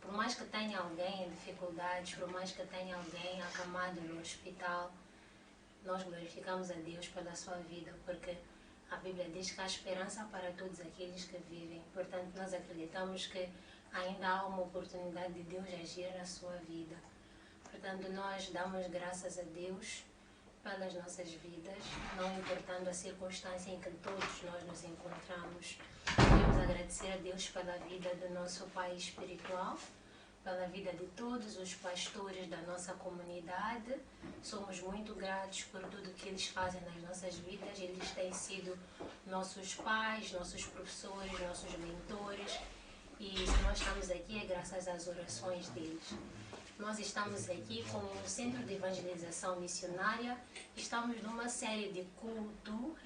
por mais que tenha alguém em dificuldades, por mais que tenha alguém acamado no hospital, nós glorificamos a Deus pela sua vida, porque a Bíblia diz que há esperança para todos aqueles que vivem. Portanto, nós acreditamos que ainda há uma oportunidade de Deus agir na sua vida. Portanto, nós damos graças a Deus pelas nossas vidas, não importando a circunstância em que todos nós nos encontramos. Queremos agradecer a Deus pela vida do nosso pai espiritual, pela vida de todos os pastores da nossa comunidade. Somos muito gratos por tudo que eles fazem nas nossas vidas. Eles têm sido nossos pais, nossos professores, nossos mentores. E se nós estamos aqui é graças às orações deles. Nós estamos aqui com o Centro de Evangelização Missionária. Estamos numa série de cultos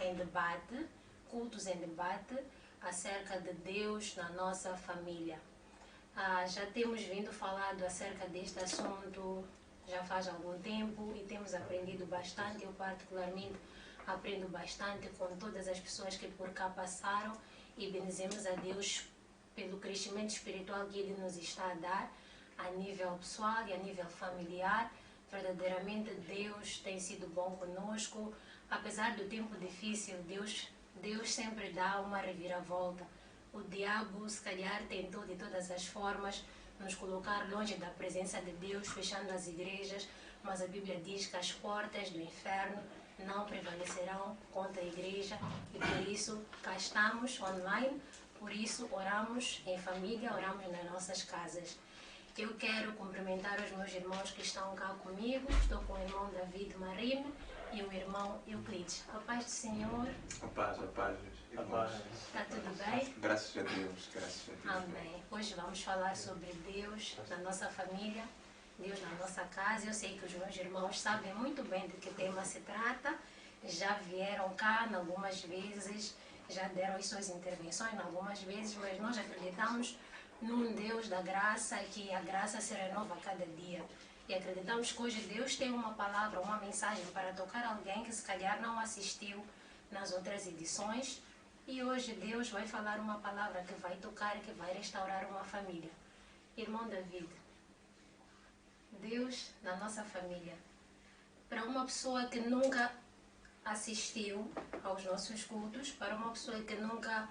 em debate, acerca de Deus na nossa família. Já temos vindo falando acerca deste assunto já faz algum tempo e temos aprendido bastante. Eu particularmente aprendo bastante com todas as pessoas que por cá passaram e bendizemos a Deus pelo crescimento espiritual que Ele nos está a dar a nível pessoal e a nível familiar. Verdadeiramente Deus tem sido bom conosco. Apesar do tempo difícil, Deus sempre dá uma reviravolta. O diabo, se calhar, tentou de todas as formas nos colocar longe da presença de Deus, fechando as igrejas, mas a Bíblia diz que as portas do inferno não prevalecerão contra a igreja e por isso cá estamos online, por isso oramos em família, oramos nas nossas casas. Eu quero cumprimentar os meus irmãos que estão cá comigo. Estou com o irmão David Marine e o irmão Euclides. A paz do Senhor. A paz, irmãos. Está tudo bem? Graças a Deus, graças a Deus. Amém. Hoje vamos falar sobre Deus na nossa família, Deus na nossa casa. Eu sei que os meus irmãos sabem muito bem de que tema se trata. Já vieram cá algumas vezes, já deram as suas intervenções algumas vezes, mas nós acreditamos num Deus da graça, que a graça se renova a cada dia. E acreditamos que hoje Deus tem uma palavra, uma mensagem para tocar alguém que se calhar não assistiu nas outras edições. E hoje Deus vai falar uma palavra que vai tocar e que vai restaurar uma família. Irmão David, Deus na nossa família. Para uma pessoa que nunca assistiu aos nossos cultos, para uma pessoa que nunca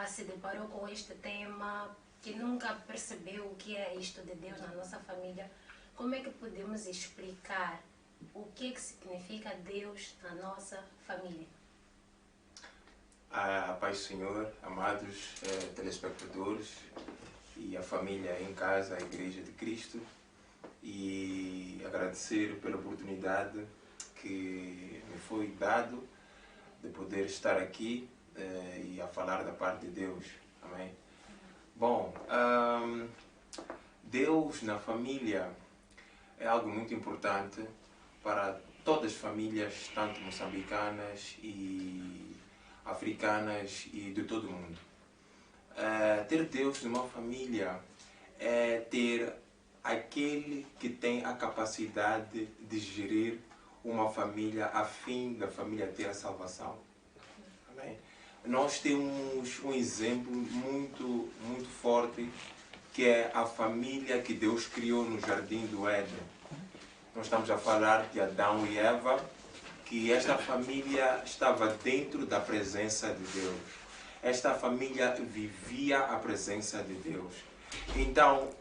se deparou com este tema, que nunca percebeu o que é isto de Deus na nossa família, como é que podemos explicar o que significa Deus na nossa família? A paz do Senhor, amados telespectadores e a família em casa, a Igreja de Cristo, e agradecer pela oportunidade que me foi dado de poder estar aqui e a falar da parte de Deus. Amém? Bom, Deus na família é algo muito importante para todas as famílias, tanto moçambicanas e africanas e de todo o mundo. Ter Deus numa família é ter aquele que tem a capacidade de gerir uma família a fim da família ter a salvação. Amém? Nós temos um exemplo muito forte, que é a família que Deus criou no Jardim do Éden. Nós estamos a falar de Adão e Eva, que esta família estava dentro da presença de Deus. Esta família vivia a presença de Deus. Então,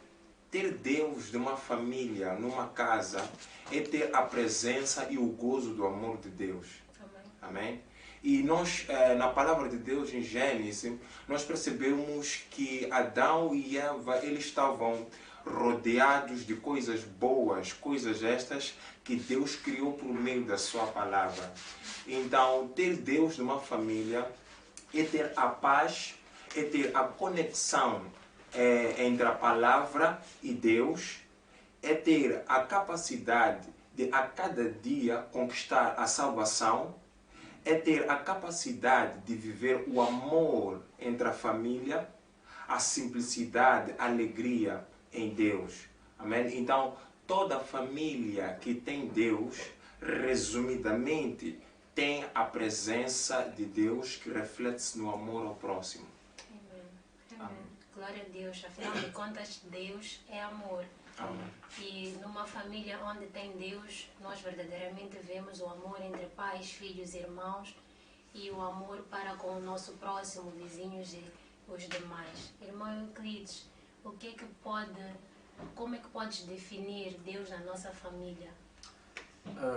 ter Deus numa família, numa casa, é ter a presença e o gozo do amor de Deus. Amém? E nós, na palavra de Deus, em Gênesis, nós percebemos que Adão e Eva, eles estavam rodeados de coisas boas, coisas estas que Deus criou por meio da sua palavra. Então, ter Deus numa família é ter a paz, é ter a conexão entre a palavra e Deus, é ter a capacidade de a cada dia conquistar a salvação, é ter a capacidade de viver o amor entre a família, a simplicidade, a alegria em Deus. Amém? Então, toda família que tem Deus, resumidamente, tem a presença de Deus que reflete-se no amor ao próximo. Amém. Glória a Deus. Afinal de contas, Deus é amor. Amém. E numa família onde tem Deus, nós verdadeiramente vemos o amor entre pais, filhos e irmãos e o amor para com o nosso próximo, vizinhos e os demais. Irmão Euclides, como é que podes definir Deus na nossa família?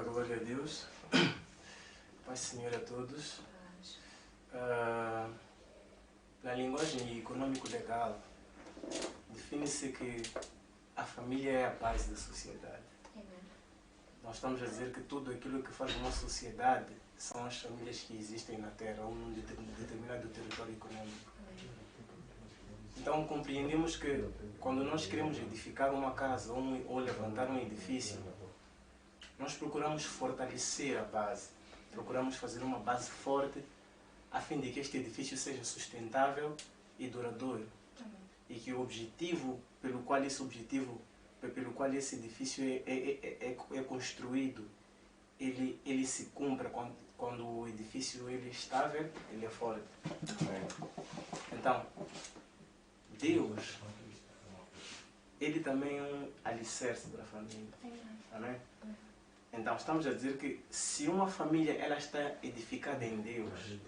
Glória a Deus. Paz Senhor a todos. Na linguagem econômico-legal, define-se que a família é a base da sociedade. Nós estamos a dizer que tudo aquilo que faz uma sociedade são as famílias que existem na Terra ou num determinado território econômico. Então compreendemos que quando nós queremos edificar uma casa ou levantar um edifício, nós procuramos fortalecer a base, procuramos fazer uma base forte a fim de que este edifício seja sustentável e duradouro. E que o objetivo pelo qual esse edifício é construído, ele se cumpra quando o edifício ele é estável, ele é forte. Então, Deus, ele também é um alicerce para a família. Amém? Então, estamos a dizer que se uma família ela está edificada em Deus,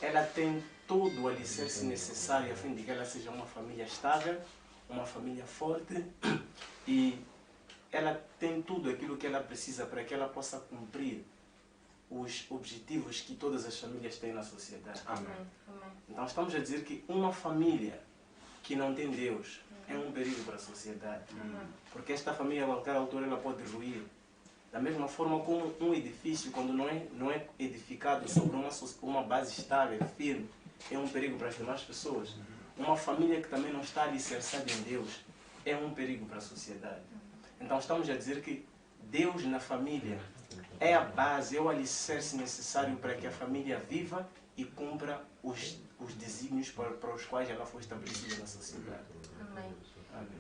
ela tem todo o alicerce necessário a fim de que ela seja uma família estável, uma família forte, e ela tem tudo aquilo que ela precisa para que ela possa cumprir os objetivos que todas as famílias têm na sociedade. Amém. Então estamos a dizer que uma família que não tem Deus é um perigo para a sociedade. Porque esta família, a qualquer altura, ela pode ruir. Da mesma forma como um edifício, quando não é edificado sobre uma base estável, firme, é um perigo para as demais pessoas. Uma família que também não está alicerçada em Deus é um perigo para a sociedade. Então estamos a dizer que Deus na família é a base, é o alicerce necessário para que a família viva e cumpra os desígnios para os quais ela foi estabelecida na sociedade. Amém.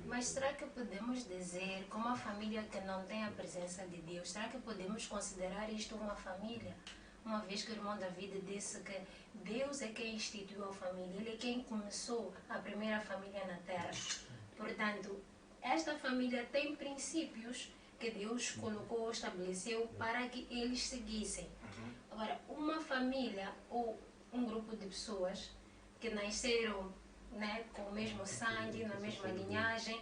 Mas será que podemos dizer, como uma família que não tem a presença de Deus, será que podemos considerar isto uma família? Uma vez que o irmão David disse que Deus é quem instituiu a família, Ele é quem começou a primeira família na Terra. Portanto, esta família tem princípios que Deus colocou, estabeleceu para que eles seguissem. Agora, uma família ou um grupo de pessoas que nasceram, né, com o mesmo sangue, na mesma linhagem,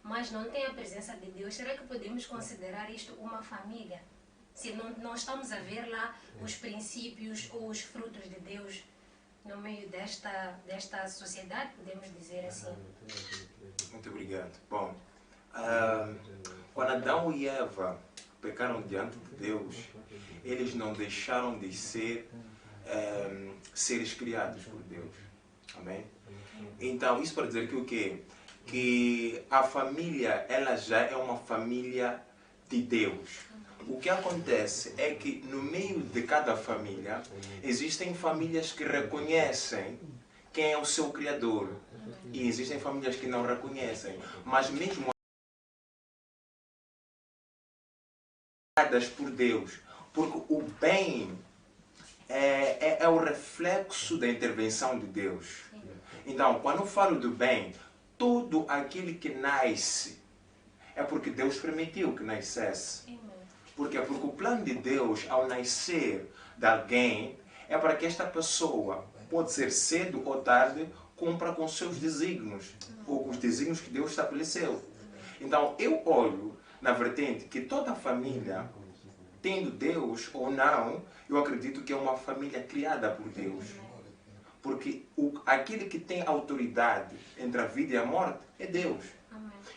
mas não tem a presença de Deus, será que podemos considerar isto uma família? Se não estamos a ver lá os princípios ou os frutos de Deus no meio desta sociedade, podemos dizer assim. Muito obrigado. Bom, quando Adão e Eva pecaram diante de Deus, eles não deixaram de ser seres criados por Deus. Amém? Então, isso para dizer que o quê? Que a família, ela já é uma família de Deus. O que acontece é que no meio de cada família, existem famílias que reconhecem quem é o seu Criador. E existem famílias que não reconhecem. Mas mesmo criadas por Deus. Porque o bem é o reflexo da intervenção de Deus. Então, quando eu falo do bem, tudo aquilo que nasce é porque Deus permitiu que nascesse. Por quê? Porque o plano de Deus, ao nascer de alguém, é para que esta pessoa, pode ser cedo ou tarde, cumpra com seus desígnios, ou com os desígnios que Deus estabeleceu. Então, eu olho na vertente que toda família, tendo Deus ou não, eu acredito que é uma família criada por Deus. Porque aquele que tem autoridade entre a vida e a morte é Deus.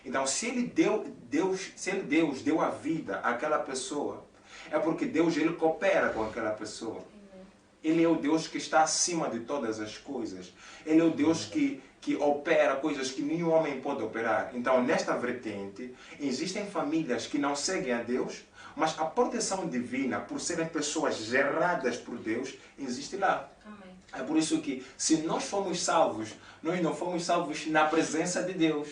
Então, se Deus deu a vida àquela pessoa, é porque Deus ele coopera com aquela pessoa. Ele é o Deus que está acima de todas as coisas. Ele é o Deus que opera coisas que nenhum homem pode operar. Então, nesta vertente, existem famílias que não seguem a Deus, mas a proteção divina, por serem pessoas geradas por Deus, existe lá. É por isso que, se nós fomos salvos, nós não fomos salvos na presença de Deus.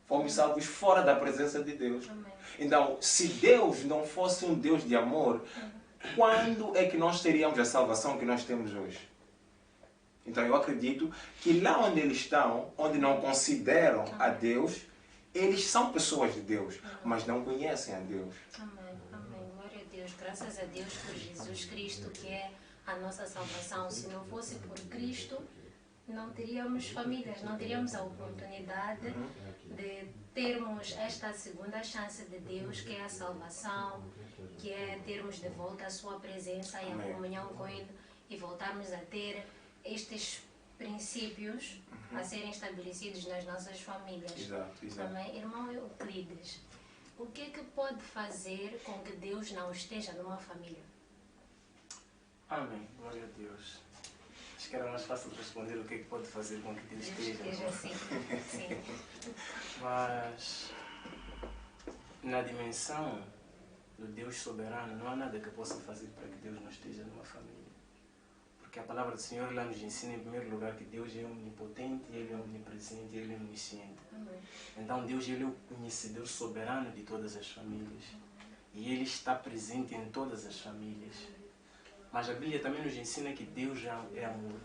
Fomos salvos fora da presença de Deus. Então, se Deus não fosse um Deus de amor, quando é que nós teríamos a salvação que nós temos hoje? Então eu acredito que lá onde eles estão, onde não consideram a Deus, eles são pessoas de Deus, mas não conhecem a Deus. Amém, amém. Glória a Deus. Graças a Deus por Jesus Cristo, que é a nossa salvação. Se não fosse por Cristo, não teríamos famílias, não teríamos a oportunidade de termos esta segunda chance de Deus, que é a salvação, que é termos de volta a sua presença e a comunhão com Ele e voltarmos a ter estes princípios a serem estabelecidos nas nossas famílias. Exato, exato. Amém. Irmão Euclides, o que é que pode fazer com que Deus não esteja numa família? Amém. Glória a Deus. Acho que era mais fácil de responder o que é que pode fazer com que Deus esteja. Sim, sim. Mas na dimensão do Deus soberano não há nada que possa fazer para que Deus não esteja numa família. Porque a palavra do Senhor lá nos ensina em primeiro lugar que Deus é omnipotente, Ele é omnipresente, Ele é omnisciente. Amém. Então Deus Ele é o conhecedor soberano de todas as famílias. E Ele está presente em todas as famílias. Mas a Bíblia também nos ensina que Deus é amor.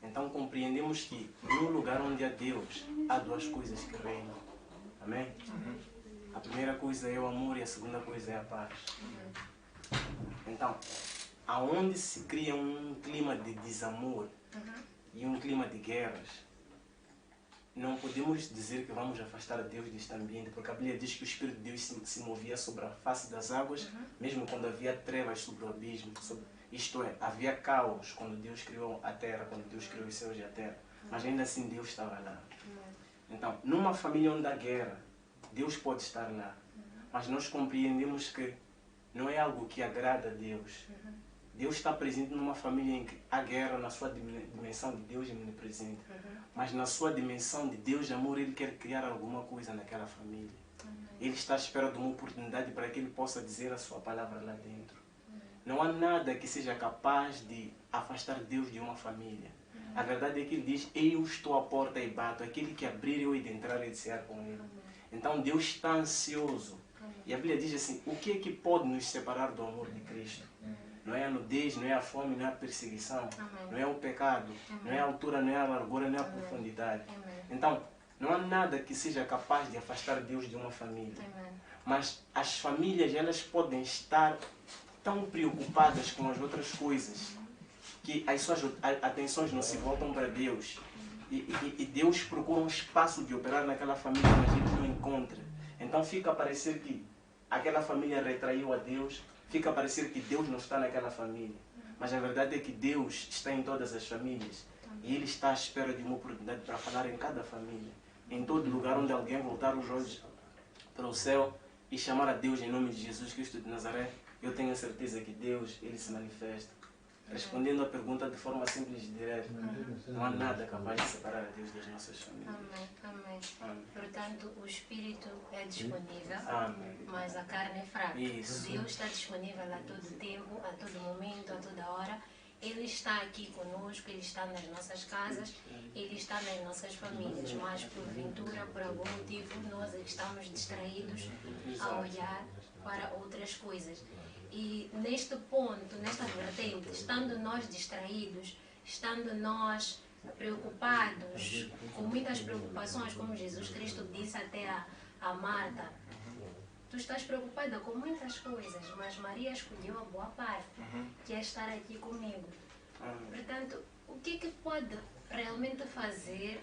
Então compreendemos que no lugar onde há Deus, há duas coisas que reinam. Amém? A primeira coisa é o amor e a segunda coisa é a paz. Então, aonde se cria um clima de desamor e um clima de guerras, não podemos dizer que vamos afastar Deus deste ambiente, porque a Bíblia diz que o Espírito de Deus se movia sobre a face das águas, mesmo quando havia trevas sobre o abismo. Isto é, havia caos quando Deus criou a terra, quando Deus criou os céus e a terra. Mas ainda assim Deus estava lá. Então, numa família onde há guerra, Deus pode estar lá. Mas nós compreendemos que não é algo que agrada a Deus. Deus está presente numa família em que há guerra na sua dimensão de Deus omnipresente. Mas na sua dimensão de Deus de amor, Ele quer criar alguma coisa naquela família. Ele está à espera de uma oportunidade para que Ele possa dizer a sua palavra lá dentro. Não há nada que seja capaz de afastar Deus de uma família. A verdade é que Ele diz, eu estou à porta e bato. Aquele que abrir, eu hei de entrar e de cear com Ele. Então Deus está ansioso. E a Bíblia diz assim, o que é que pode nos separar do amor de Cristo? Não é a nudez, não é a fome, não é a perseguição, não é o pecado, não é a altura, não é a largura, não é a profundidade. Então, não há nada que seja capaz de afastar Deus de uma família. Mas as famílias, elas podem estar tão preocupadas com as outras coisas que as suas atenções não se voltam para Deus. E Deus procura um espaço de operar naquela família, mas Ele não encontra. Então fica a parecer que aquela família retraiu a Deus, fica a parecer que Deus não está naquela família. Mas a verdade é que Deus está em todas as famílias. E Ele está à espera de uma oportunidade para falar em cada família. Em todo lugar onde alguém voltar os olhos para o céu e chamar a Deus em nome de Jesus Cristo de Nazaré, eu tenho a certeza que Deus, Ele se manifesta. Respondendo à pergunta de forma simples e direta, não há nada capaz de separar a Deus das nossas famílias. Amém. Portanto, o Espírito é disponível, mas a carne é fraca. Isso. Deus está disponível a todo tempo, a todo momento, a toda hora. Ele está aqui conosco, Ele está nas nossas casas, Ele está nas nossas famílias, mas porventura, por algum motivo, nós estamos distraídos a olhar para outras coisas. E neste ponto, nesta vertente, estando nós distraídos, estando nós preocupados, com muitas preocupações, como Jesus Cristo disse até a Marta, tu estás preocupada com muitas coisas, mas Maria escolheu a boa parte, que é estar aqui comigo. Portanto, o que é que pode realmente fazer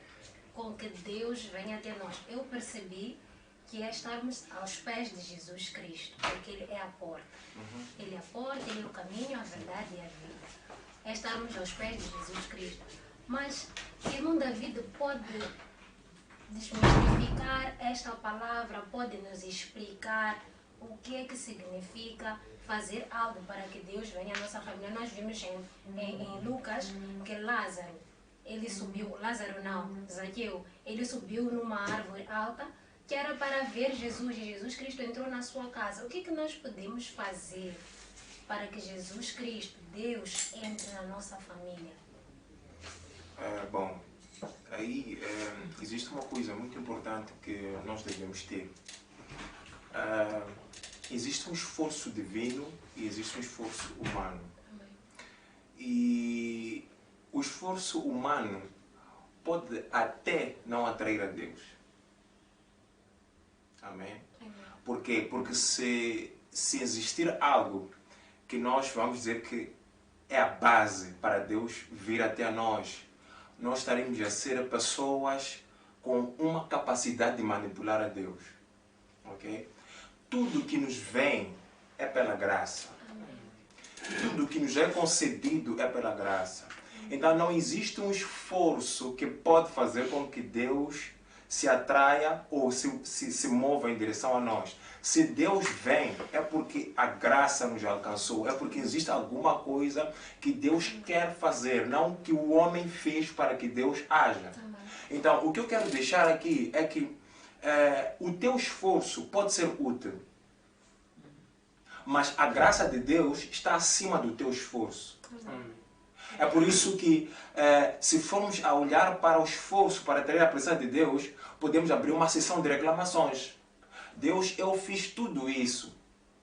com que Deus venha até nós? Eu percebi que é estarmos aos pés de Jesus Cristo, porque Ele é a porta. Ele é a porta, Ele é o caminho, a verdade e a vida. É estarmos aos pés de Jesus Cristo. Mas, irmão David pode desmistificar esta palavra, pode nos explicar o que é que significa fazer algo para que Deus venha à nossa família. Nós vimos em Lucas que Lázaro, ele subiu, Lázaro não, Zaqueu, ele subiu numa árvore alta que era para ver Jesus, e Jesus Cristo entrou na sua casa. O que é que nós podemos fazer para que Jesus Cristo, Deus, entre na nossa família? Bom, aí existe uma coisa muito importante que nós devemos ter. Existe um esforço divino e existe um esforço humano. E o esforço humano pode até não atrair a Deus. Amém? Por quê? Porque se existir algo que nós vamos dizer que é a base para Deus vir até a nós, nós estaremos a ser pessoas com uma capacidade de manipular a Deus. Ok? Tudo que nos vem é pela graça. Tudo que nos é concedido é pela graça. Então não existe um esforço que pode fazer com que Deus se atraia ou se mova em direção a nós. Se Deus vem, é porque a graça nos alcançou, é porque existe alguma coisa que Deus quer fazer, não que o homem fez para que Deus haja. Então, o que eu quero deixar aqui é que o teu esforço pode ser útil, mas a graça de Deus está acima do teu esforço. É por isso que, se formos a olhar para o esforço para ter a presença de Deus, podemos abrir uma sessão de reclamações. Deus, eu fiz tudo isso,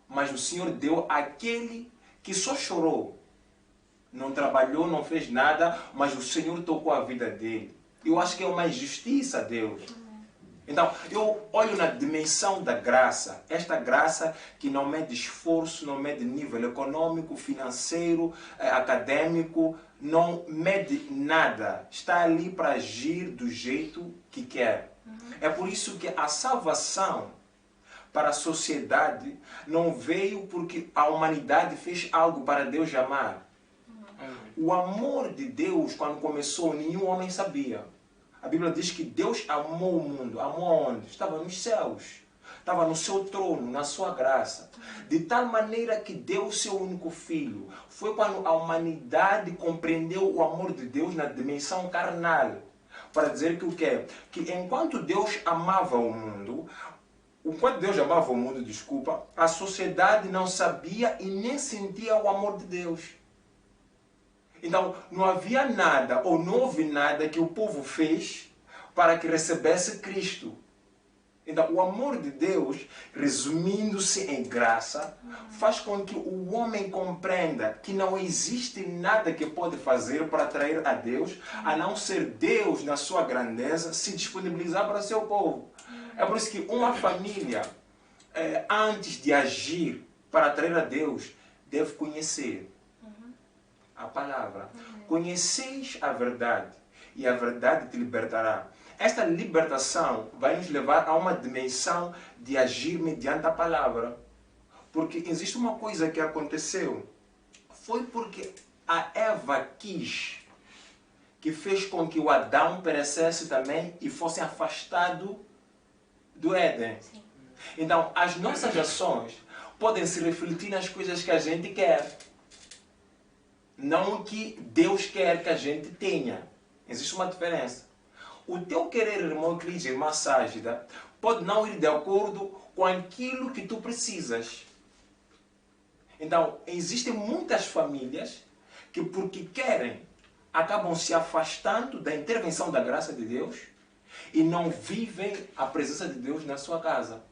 mas o Senhor deu àquele que só chorou. Não trabalhou, não fez nada, mas o Senhor tocou a vida dele. Eu acho que é uma injustiça a Deus. Então, eu olho na dimensão da graça. Esta graça que não mede esforço, não mede nível econômico, financeiro, acadêmico, não mede nada. Está ali para agir do jeito que quer. É por isso que a salvação para a sociedade não veio porque a humanidade fez algo para Deus amar. O amor de Deus, quando começou, nenhum homem sabia. A Bíblia diz que Deus amou o mundo. Amou aonde? Estava nos céus. Estava no seu trono, na sua graça. De tal maneira que deu o seu único filho. Foi quando a humanidade compreendeu o amor de Deus na dimensão carnal. Para dizer que o quê? Que enquanto Deus amava o mundo, a sociedade não sabia e nem sentia o amor de Deus. Então, não havia nada, ou não houve nada que o povo fez para que recebesse Cristo. Então, o amor de Deus, resumindo-se em graça, faz com que o homem compreenda que não existe nada que pode fazer para atrair a Deus, a não ser Deus, na sua grandeza, se disponibilizar para o seu povo. É por isso que uma família, antes de agir para atrair a Deus, deve conhecer a palavra. Conheceis a verdade e a verdade te libertará. Esta libertação vai nos levar a uma dimensão de agir mediante a palavra. Porque existe uma coisa que aconteceu. Foi porque a Eva quis, que fez com que o Adão perecesse também e fosse afastado do Éden. Sim. Então, as nossas ações podem se refletir nas coisas que a gente quer. Não o que Deus quer que a gente tenha. Existe uma diferença. O teu querer, irmão Cris, irmã Ságida, pode não ir de acordo com aquilo que tu precisas. Então, existem muitas famílias que, porque querem, acabam se afastando da intervenção da graça de Deus e não vivem a presença de Deus na sua casa.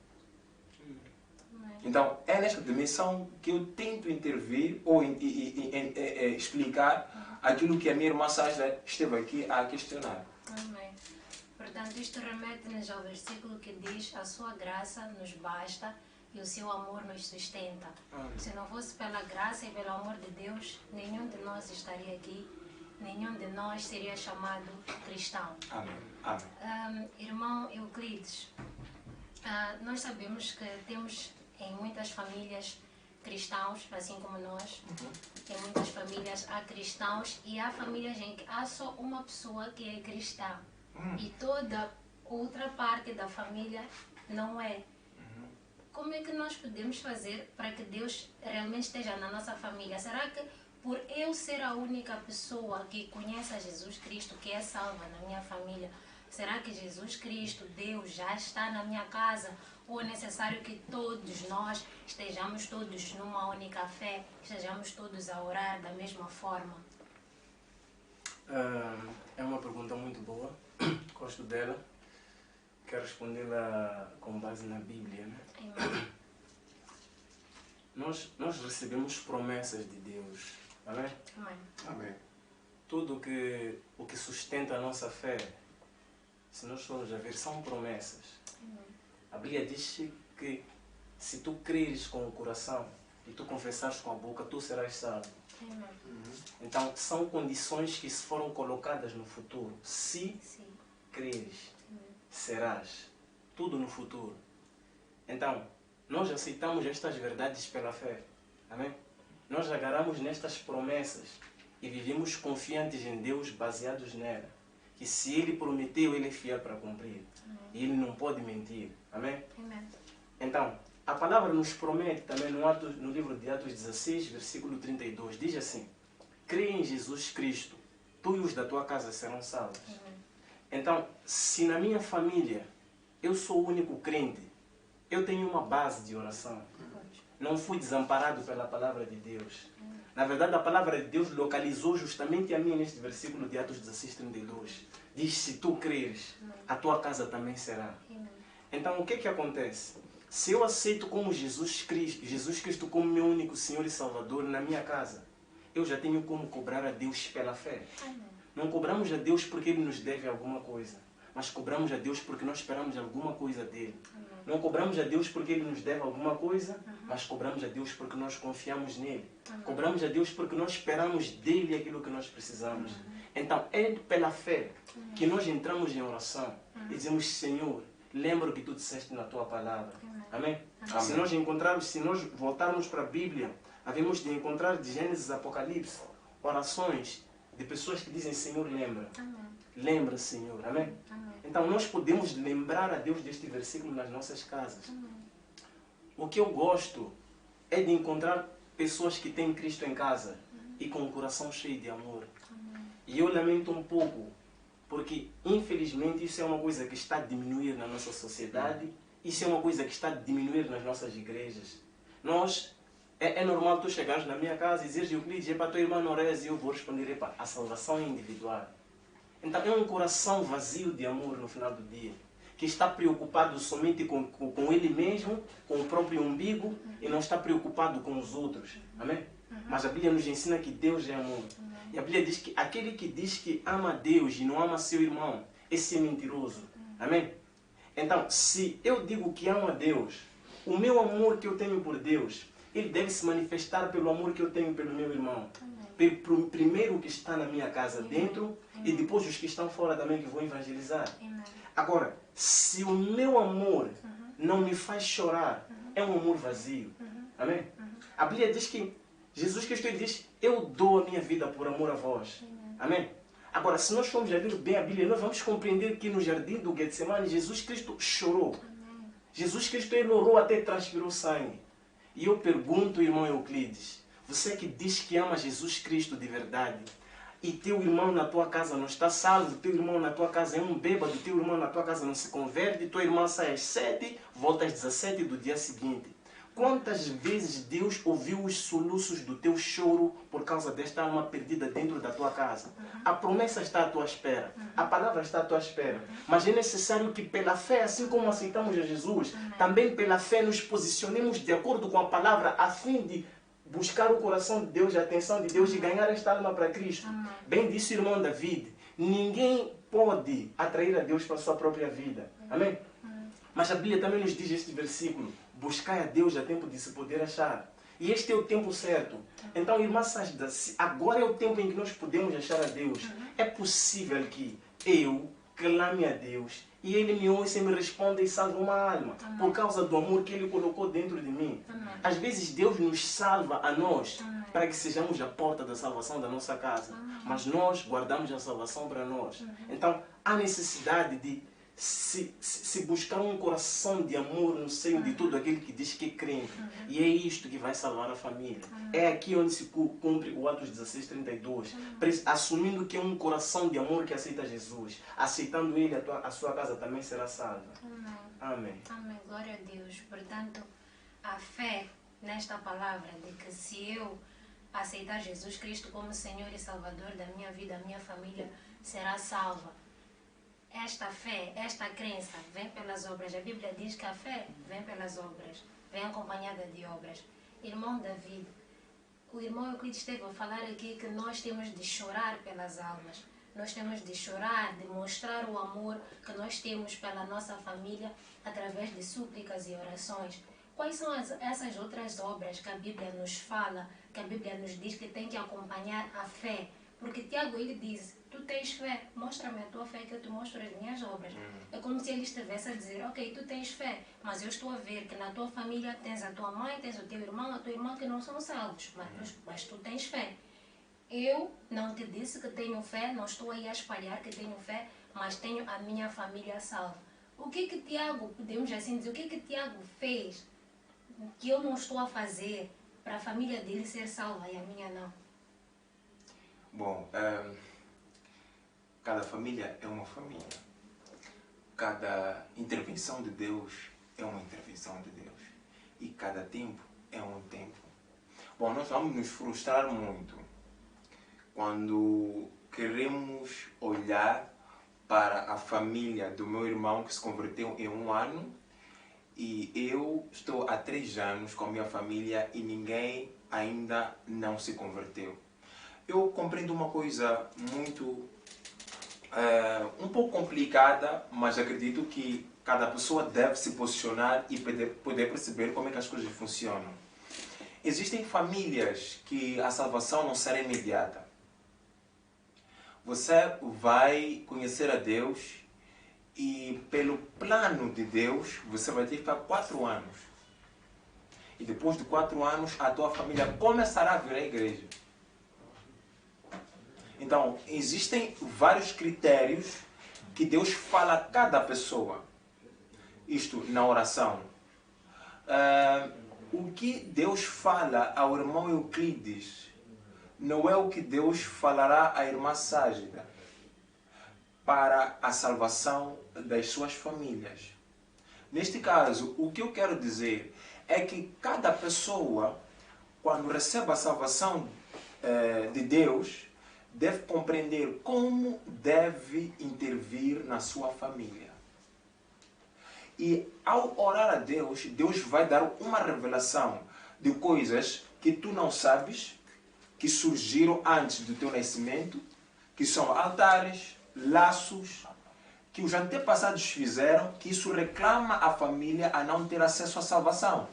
Então, é nesta dimensão que eu tento intervir ou explicar aquilo que a minha irmã Ságida esteve aqui a questionar. Amém. Portanto, isto remete-nos ao versículo que diz: a sua graça nos basta e o seu amor nos sustenta. Se não fosse pela graça e pelo amor de Deus, nenhum de nós estaria aqui, nenhum de nós seria chamado cristão. Amém. Amém. Irmão Euclides, nós sabemos que temos em muitas famílias cristãos, assim como nós. Em muitas famílias há cristãos e há famílias em que há só uma pessoa que é cristã e toda outra parte da família não é. Como é que nós podemos fazer para que Deus realmente esteja na nossa família? Será que por eu ser a única pessoa que conhece a Jesus Cristo, que é salva na minha família, será que Jesus Cristo, Deus, já está na minha casa? Ou é necessário que todos nós estejamos todos numa única fé, estejamos todos a orar da mesma forma? É uma pergunta muito boa, gosto dela. Quero respondê-la com base na Bíblia. Né? Nós recebemos promessas de Deus. Amém? Amém. Amém. tudo o que sustenta a nossa fé, se nós formos a ver, são promessas. A Bíblia diz que se tu creres com o coração e tu confessares com a boca, tu serás salvo. Então, são condições que se foram colocadas no futuro. Se creres, serás. Tudo no futuro. Então, nós aceitamos estas verdades pela fé. Amém? Nós agarramos nestas promessas e vivemos confiantes em Deus, baseados nela. Que se Ele prometeu, Ele é fiel para cumprir. E Ele não pode mentir. Amém? Então, a palavra nos promete também no livro de Atos 16, versículo 32. Diz assim: crê em Jesus Cristo, tu e os da tua casa serão salvos. Então, se na minha família eu sou o único crente, eu tenho uma base de oração. Não fui desamparado pela palavra de Deus. Na verdade, a palavra de Deus localizou justamente a mim neste versículo de Atos 16, 32. Diz: se tu creres, a tua casa também será. Então, o que que acontece? Se eu aceito como Jesus Cristo como meu único Senhor e Salvador na minha casa, eu já tenho como cobrar a Deus pela fé. Não cobramos a Deus porque Ele nos deve alguma coisa, mas cobramos a Deus porque nós esperamos alguma coisa dEle. Não cobramos a Deus porque Ele nos deve alguma coisa, mas cobramos a Deus porque nós confiamos nele. Cobramos a Deus porque nós esperamos dEle aquilo que nós precisamos. Então, é pela fé que nós entramos em oração e dizemos: Senhor, lembra o que Tu disseste na Tua palavra. Amém? Se nós voltarmos para a Bíblia, havemos de encontrar de Gênesis a Apocalipse orações de pessoas que dizem: Senhor, lembra. Lembra, Senhor. Amém? Então, nós podemos lembrar a Deus deste versículo nas nossas casas. O que eu gosto é de encontrar pessoas que têm Cristo em casa e com o coração cheio de amor. E eu lamento um pouco, porque, infelizmente, isso é uma coisa que está a diminuir na nossa sociedade, isso é uma coisa que está a diminuir nas nossas igrejas. É normal tu chegares na minha casa e dizeres: Euclides, para tua irmã Norés, e eu vou responder: a salvação é individual. Então, é um coração vazio de amor no final do dia, que está preocupado somente com ele mesmo, com o próprio umbigo, e não está preocupado com os outros. Amém? Mas a Bíblia nos ensina que Deus é amor. E a Bíblia diz que aquele que diz que ama a Deus e não ama seu irmão, esse é mentiroso. Amém? Então, se eu digo que amo a Deus, o meu amor que eu tenho por Deus, ele deve se manifestar pelo amor que eu tenho pelo meu irmão. Primeiro o que está na minha casa dentro e depois os que estão fora também, que vou evangelizar. Agora, se o meu amor não me faz chorar, é um amor vazio. Amém? A Bíblia diz que Jesus Cristo diz: eu dou a minha vida por amor a vós. Amém? Agora, se nós formos a ler bem a Bíblia, nós vamos compreender que no jardim do Getsemane, Jesus Cristo chorou. Jesus Cristo, ele orou até transpirou sangue. E eu pergunto, irmão Euclides, você que diz que ama Jesus Cristo de verdade, e teu irmão na tua casa não está salvo, teu irmão na tua casa é um bêbado, teu irmão na tua casa não se converte, tua irmã sai às 7, volta às 17 do dia seguinte. Quantas vezes Deus ouviu os soluços do teu choro por causa desta alma perdida dentro da tua casa? A promessa está à tua espera, a palavra está à tua espera, mas é necessário que pela fé, assim como aceitamos a Jesus, também pela fé nos posicionemos de acordo com a palavra, a fim de buscar o coração de Deus, a atenção de Deus e ganhar esta alma para Cristo. Bem disse o irmão David: ninguém pode atrair a Deus para a sua própria vida. Amém? Mas a Bíblia também nos diz este versículo: buscai a Deus a tempo de se poder achar. E este é o tempo certo. Então, irmã Ságida, agora é o tempo em que nós podemos achar a Deus. É possível que eu clame a Deus e Ele me ouça e me responda e salve uma alma, por causa do amor que Ele colocou dentro de mim. Às vezes Deus nos salva a nós para que sejamos a porta da salvação da nossa casa, mas nós guardamos a salvação para nós. Então há necessidade de se buscar um coração de amor no seio de todo aquele que diz que é crente. E é isto que vai salvar a família. É aqui onde se cumpre o Atos 16:32, assumindo que é um coração de amor que aceita Jesus, aceitando Ele, a sua casa também será salva. Amém. Amém. Glória a Deus. Portanto, a fé nesta palavra de que se eu aceitar Jesus Cristo como Senhor e Salvador da minha vida, a minha família será salva. Esta fé, esta crença vem pelas obras. A Bíblia diz que a fé vem pelas obras, vem acompanhada de obras. Irmão David, o irmão Euclides esteve a falar aqui que nós temos de chorar pelas almas. Nós temos de chorar, de mostrar o amor que nós temos pela nossa família através de súplicas e orações. Quais são essas outras obras que a Bíblia nos fala, que a Bíblia nos diz que tem que acompanhar a fé? Porque Tiago, ele diz, tu tens fé, mostra-me a tua fé que eu te mostro as minhas obras. É como se ele estivesse a dizer, ok, tu tens fé, mas eu estou a ver que na tua família tens a tua mãe, tens o teu irmão, a tua irmã que não são salvos, mas tu tens fé. Eu não te disse que tenho fé, não estou aí a espalhar que tenho fé, mas tenho a minha família salva. O que Tiago, podemos assim dizer, o que Tiago fez que eu não estou a fazer para a família dele ser salva e a minha não? Bom, cada família é uma família. Cada intervenção de Deus é uma intervenção de Deus. E cada tempo é um tempo. Bom, nós vamos nos frustrar muito quando queremos olhar para a família do meu irmão que se converteu em 1 ano e eu estou há 3 anos com a minha família e ninguém ainda não se converteu. Eu compreendo uma coisa muito, um pouco complicada, mas acredito que cada pessoa deve se posicionar e poder perceber como é que as coisas funcionam. Existem famílias que a salvação não será imediata. Você vai conhecer a Deus e pelo plano de Deus você vai ter que ficar 4 anos. E depois de 4 anos a tua família começará a vir à igreja. Então, existem vários critérios que Deus fala a cada pessoa. Isto na oração. O que Deus fala ao irmão Euclides não é o que Deus falará à irmã Ságida para a salvação das suas famílias. Neste caso, o que eu quero dizer é que cada pessoa, quando recebe a salvação de Deus, deve compreender como deve intervir na sua família. E ao orar a Deus, Deus vai dar uma revelação de coisas que tu não sabes, que surgiram antes do teu nascimento, que são altares, laços, que os antepassados fizeram, que isso reclama a família a não ter acesso à salvação.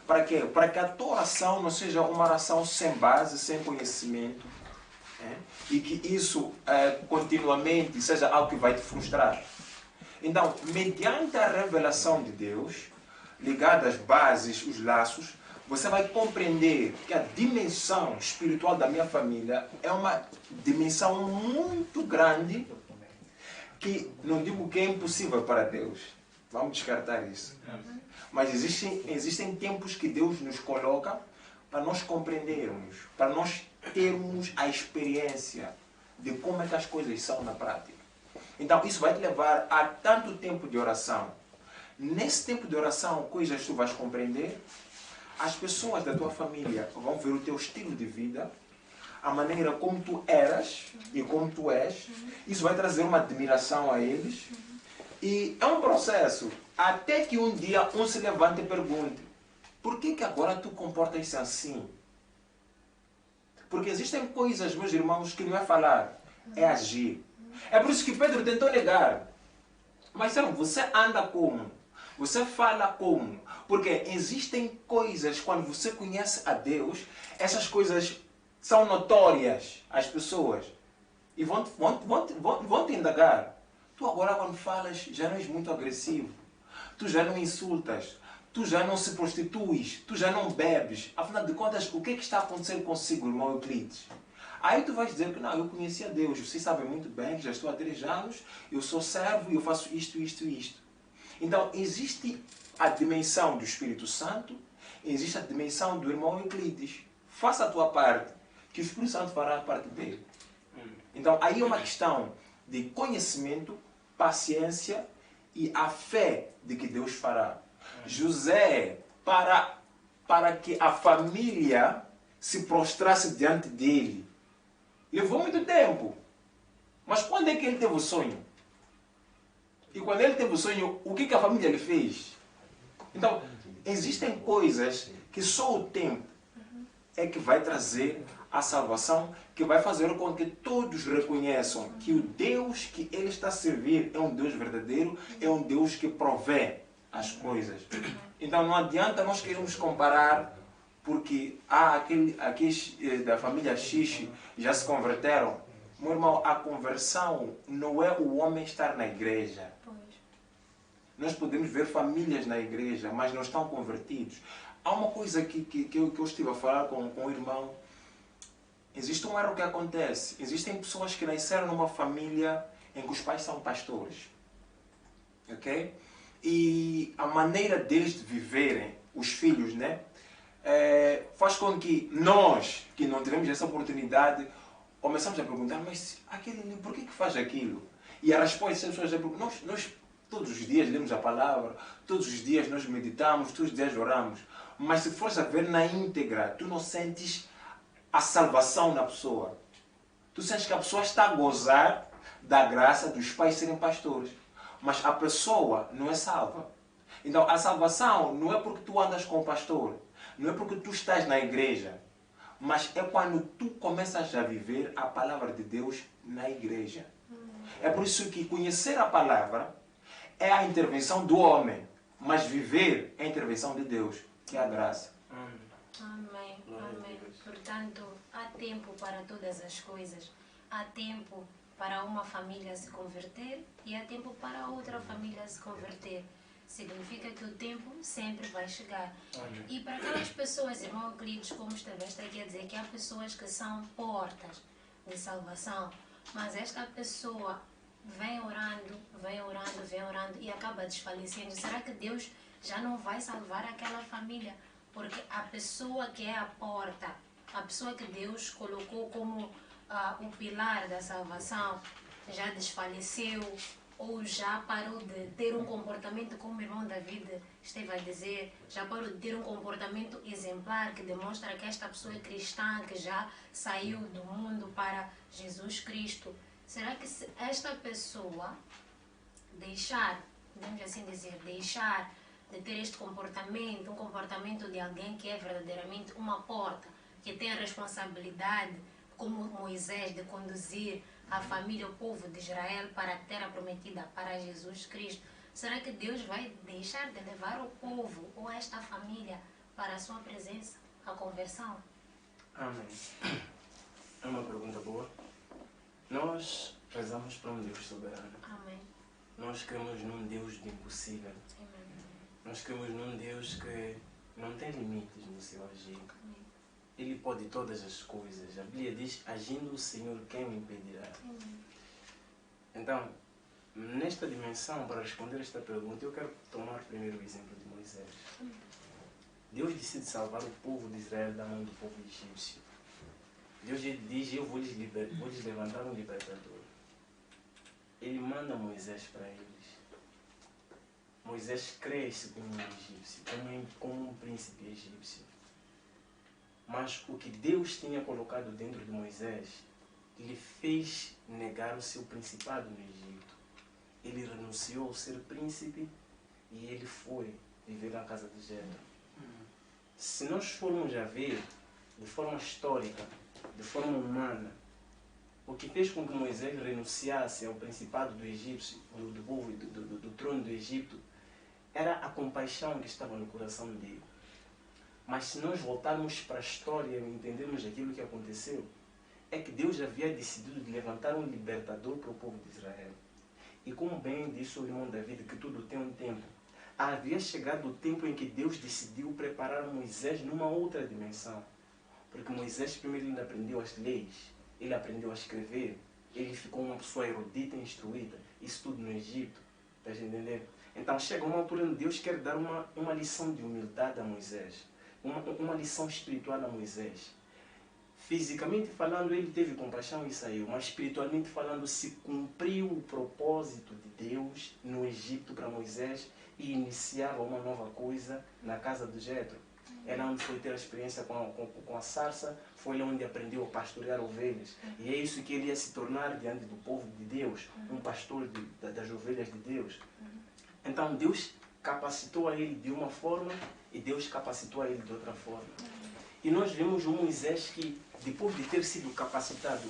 Para quê? Para que a tua oração não seja uma oração sem base, sem conhecimento, e que isso continuamente seja algo que vai te frustrar. Então, mediante a revelação de Deus, ligada às bases, os laços, você vai compreender que a dimensão espiritual da minha família é uma dimensão muito grande, que não digo que é impossível para Deus. Vamos descartar isso. Mas existem tempos que Deus nos coloca para nós compreendermos, para nós termos a experiência de como é que as coisas são na prática. Então, isso vai te levar a tanto tempo de oração. Nesse tempo de oração, coisas tu vais compreender. As pessoas da tua família vão ver o teu estilo de vida, a maneira como tu eras e como tu és. Isso vai trazer uma admiração a eles. E é um processo, até que um dia um se levante e pergunte: por que agora tu comportas-se assim? Porque existem coisas, meus irmãos, que não é falar, é agir. É por isso que Pedro tentou negar. Mas não, você anda como? Você fala como? Porque existem coisas, quando você conhece a Deus, essas coisas são notórias às pessoas. E vão te indagar. Tu agora, quando falas, já não és muito agressivo. Tu já não insultas. Tu já não se prostituis. Tu já não bebes. Afinal de contas, o que está acontecendo consigo, irmão Euclides? Aí tu vais dizer que não, eu conheci a Deus. Vocês sabem muito bem que já estou há 3 anos, eu sou servo e eu faço isto, isto e isto. Então, existe a dimensão do Espírito Santo, existe a dimensão do irmão Euclides. Faça a tua parte, que o Espírito Santo fará a parte dele. Então, aí é uma questão de conhecimento, paciência e a fé de que Deus fará. José, para que a família se prostrasse diante dele, levou muito tempo. Mas quando é que ele teve o sonho? E quando ele teve o sonho, o que a família lhe fez? Então, existem coisas que só o tempo é que vai trazer a salvação, que vai fazer com que todos reconheçam que o Deus que ele está a servir é um Deus verdadeiro, é um Deus que provê as coisas. Então não adianta nós queremos comparar porque aqueles da família X já se converteram. Meu irmão, a conversão não é o homem estar na igreja. Nós podemos ver famílias na igreja, mas não estão convertidos. Há uma coisa que eu estive a falar com o irmão. Existe um erro que acontece. Existem pessoas que nasceram numa família em que os pais são pastores. Ok? E a maneira deles de viverem, os filhos, né? Faz com que nós, que não tivemos essa oportunidade, começamos a perguntar, mas aquele, por que faz aquilo? E a resposta das pessoas é porque nós todos os dias lemos a palavra, todos os dias nós meditamos, todos os dias oramos. Mas se fores a ver na íntegra, tu não sentes a salvação na pessoa. Tu sentes que a pessoa está a gozar da graça dos pais serem pastores. Mas a pessoa não é salva. Então a salvação não é porque tu andas com o pastor, não é porque tu estás na igreja, mas é quando tu começas a viver a palavra de Deus na igreja. É por isso que conhecer a palavra é a intervenção do homem, mas viver é a intervenção de Deus, que é a graça. Amém. Amém. Portanto, há tempo para todas as coisas. Há tempo para uma família se converter e há tempo para outra família se converter. Significa que o tempo sempre vai chegar. Amém. E para aquelas pessoas, irmãos queridos, como estiveste aqui a dizer, que há pessoas que são portas de salvação, mas esta pessoa vem orando e acaba desfalecendo. Será que Deus já não vai salvar aquela família? Porque a pessoa que é a porta, a pessoa que Deus colocou como o pilar da salvação, já desfaleceu ou já parou de ter um comportamento, como o irmão David esteve a dizer, já parou de ter um comportamento exemplar que demonstra que esta pessoa é cristã, que já saiu do mundo para Jesus Cristo. Será que se esta pessoa deixar, vamos assim dizer, deixar de ter este comportamento, um comportamento de alguém que é verdadeiramente uma porta, que tem a responsabilidade, como Moisés, de conduzir a família, o povo de Israel para a terra prometida, para Jesus Cristo, será que Deus vai deixar de levar o povo ou esta família para a sua presença, a conversão? Amém. É uma pergunta boa. Nós rezamos para um Deus soberano. Amém. Nós cremos num Deus do impossível. Amém. Nós cremos num Deus que não tem limites no seu agir. Amém. Ele pode todas as coisas. A Bíblia diz, agindo o Senhor, quem me impedirá? Amém. Então, nesta dimensão, para responder esta pergunta, eu quero tomar primeiro o exemplo de Moisés. Deus decide salvar o povo de Israel da mão do povo egípcio. Deus diz, eu vou lhes levantar um libertador. Ele manda Moisés para eles. Moisés cresce como um egípcio, como um príncipe egípcio. Mas o que Deus tinha colocado dentro de Moisés lhe fez negar o seu principado no Egito. Ele renunciou ao ser príncipe e ele foi viver na casa de Jetro. Se nós formos a ver de forma histórica, de forma humana, o que fez com que Moisés renunciasse ao principado do egípcio, do povo, do trono do Egito, era a compaixão que estava no coração dele. Mas se nós voltarmos para a história e entendermos aquilo que aconteceu, é que Deus havia decidido de levantar um libertador para o povo de Israel. E como bem disse o irmão David, que tudo tem um tempo, havia chegado o tempo em que Deus decidiu preparar Moisés numa outra dimensão. Porque Moisés primeiro ainda aprendeu as leis, ele aprendeu a escrever, ele ficou uma pessoa erudita e instruída, isso tudo no Egito, estás a entender? Então chega uma altura onde Deus quer dar uma lição de humildade a Moisés, uma lição espiritual a Moisés. Fisicamente falando, ele teve compaixão e saiu, mas espiritualmente falando, se cumpriu o propósito de Deus no Egito para Moisés e iniciava uma nova coisa na casa de Jetro. É lá onde foi ter a experiência com a sarça, foi lá onde aprendeu a pastorear ovelhas. E é isso que ele ia se tornar diante do povo de Deus, um pastor das ovelhas de Deus. Então Deus capacitou a ele de uma forma e Deus capacitou a ele de outra forma. E nós vemos um Moisés que, depois de ter sido capacitado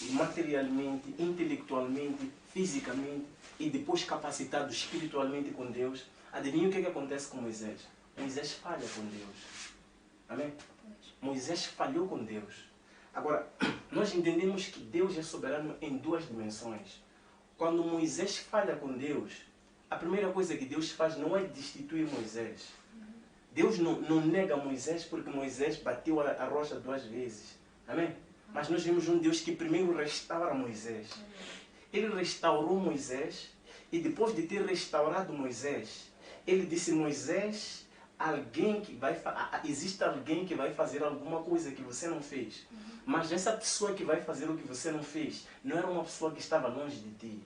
materialmente, intelectualmente, fisicamente, e depois capacitado espiritualmente com Deus, adivinha o que acontece com Moisés? Moisés falha com Deus. Amém? Moisés falhou com Deus. Agora, nós entendemos que Deus é soberano em duas dimensões. Quando Moisés falha com Deus, a primeira coisa que Deus faz não é destituir Moisés. Deus não nega Moisés porque Moisés bateu a rocha 2 vezes. Amém? Mas nós vemos um Deus que primeiro restaura Moisés. Ele restaurou Moisés e depois de ter restaurado Moisés, ele disse: Moisés, existe alguém que vai fazer alguma coisa que você não fez. Mas essa pessoa que vai fazer o que você não fez não era uma pessoa que estava longe de ti.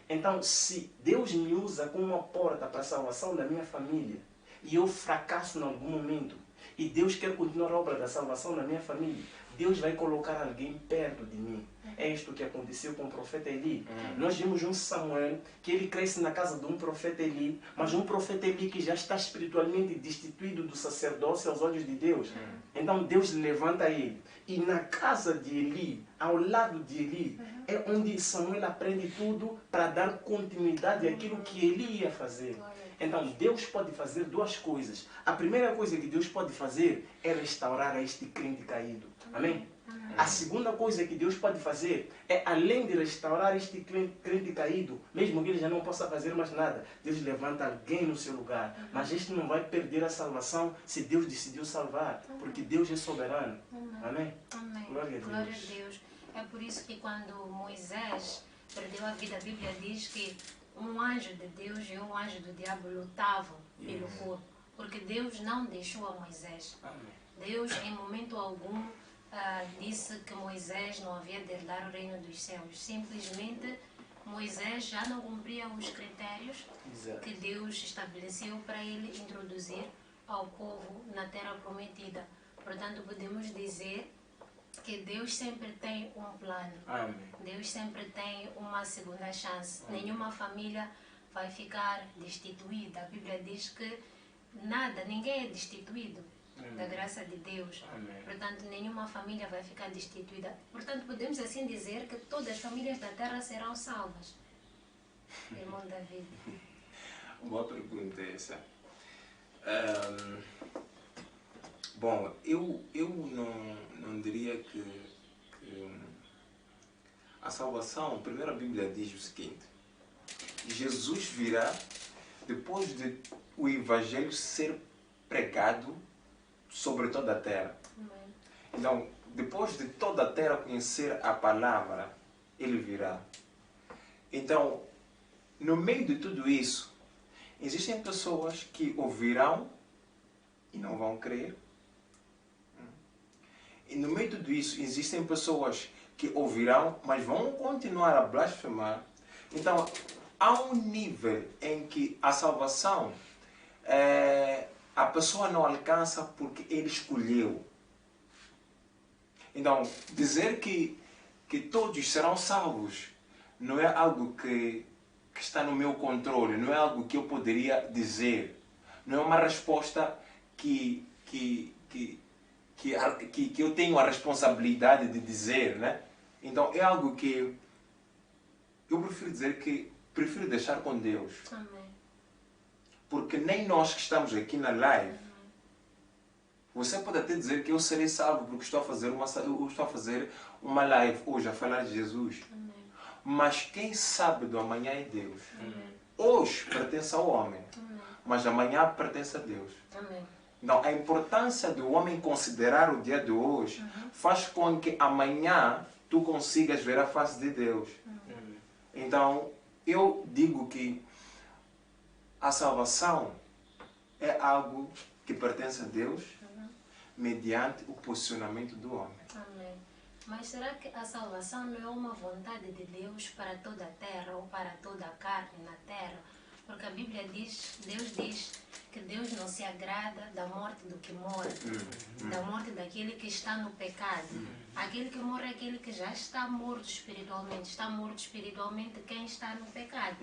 Então, se Deus me usa como uma porta para a salvação da minha família e eu fracasso em algum momento e Deus quer continuar a obra da salvação da minha família, Deus vai colocar alguém perto de mim. É isto que aconteceu com o profeta Eli. Nós vimos um Samuel que ele cresce na casa de um profeta Eli, mas um profeta Eli que já está espiritualmente destituído do sacerdócio aos olhos de Deus. Então Deus levanta ele. E na casa de Eli, ao lado de Eli, é onde Samuel aprende tudo para dar continuidade àquilo que Eli ia fazer. Então Deus pode fazer 2 coisas. A primeira coisa que Deus pode fazer é restaurar este crente caído. Amém? A segunda coisa que Deus pode fazer é, além de restaurar este crente caído, mesmo que ele já não possa fazer mais nada, Deus levanta alguém no seu lugar. Mas este não vai perder a salvação se Deus decidiu salvar, porque Deus é soberano. Amém? Amém. Glória a Deus. Glória a Deus. É por isso que quando Moisés perdeu a vida, a Bíblia diz que um anjo de Deus e um anjo do diabo lutavam pelo corpo, porque Deus não deixou a Moisés. Deus, em momento algum, disse que Moisés não havia de herdar o reino dos céus. Simplesmente, Moisés já não cumpria os critérios que Deus estabeleceu para ele introduzir ao povo na terra prometida. Portanto, podemos dizer que Deus sempre tem um plano. Amém. Deus sempre tem uma segunda chance. Nenhuma família vai ficar destituída. A Bíblia diz que ninguém é destituído da graça de Deus. Amém. Portanto, nenhuma família vai ficar destituída. Portanto, podemos assim dizer que todas as famílias da terra serão salvas. Irmão David. Boa pergunta essa. Bom, eu não diria que a salvação, primeiro a Bíblia diz o seguinte: Jesus virá depois de o Evangelho ser pregado sobre toda a terra. Amém. Então, depois de toda a terra conhecer a palavra, ele virá. Então, no meio de tudo isso, existem pessoas que ouvirão e não vão crer. E no meio de tudo isso, existem pessoas que ouvirão, mas vão continuar a blasfemar. Então, há um nível em que a salvação a pessoa não alcança porque ele escolheu. Então, dizer que todos serão salvos não é algo que está no meu controle, não é algo que eu poderia dizer. Não é uma resposta que eu tenho a responsabilidade de dizer, né? Então, é algo que eu prefiro dizer que prefiro deixar com Deus. Amém. Porque nem nós que estamos aqui na live, você pode até dizer que eu serei salvo porque estou a fazer uma live hoje a falar de Jesus. Amém. Mas quem sabe do amanhã é Deus. Amém. Hoje pertence ao homem, Amém. mas amanhã pertence a Deus. Amém. Então, a importância do homem considerar o dia de hoje faz com que amanhã tu consigas ver a face de Deus. Então, eu digo que a salvação é algo que pertence a Deus mediante o posicionamento do homem. Amém. Mas será que a salvação não é uma vontade de Deus para toda a terra ou para toda a carne na terra? Porque a Bíblia diz, Deus diz que Deus não se agrada da morte do que morre, da morte daquele que está no pecado. Aquele que morre é aquele que já está morto espiritualmente. Está morto espiritualmente quem está no pecado.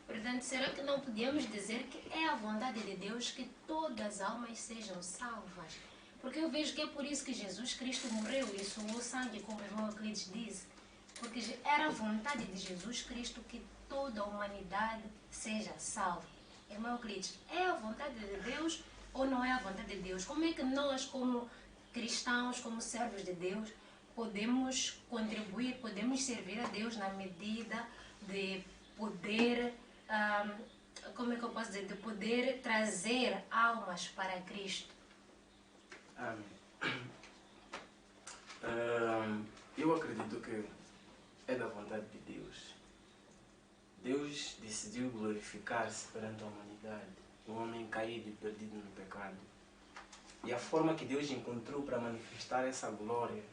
Portanto, será que não podíamos dizer que é a vontade de Deus que todas as almas sejam salvas? Porque eu vejo que é por isso que Jesus Cristo morreu e suou sangue, como o irmão Euclides disse. Porque era a vontade de Jesus Cristo que toda a humanidade seja salva. Irmão Euclides, é a vontade de Deus ou não é a vontade de Deus? Como é que nós, como cristãos, como servos de Deus, podemos contribuir, podemos servir a Deus na medida de poder, como é que eu posso dizer, de poder trazer almas para Cristo? Eu acredito que é da vontade de Deus. Deus decidiu glorificar-se perante a humanidade, o homem caído e perdido no pecado. E a forma que Deus encontrou para manifestar essa glória,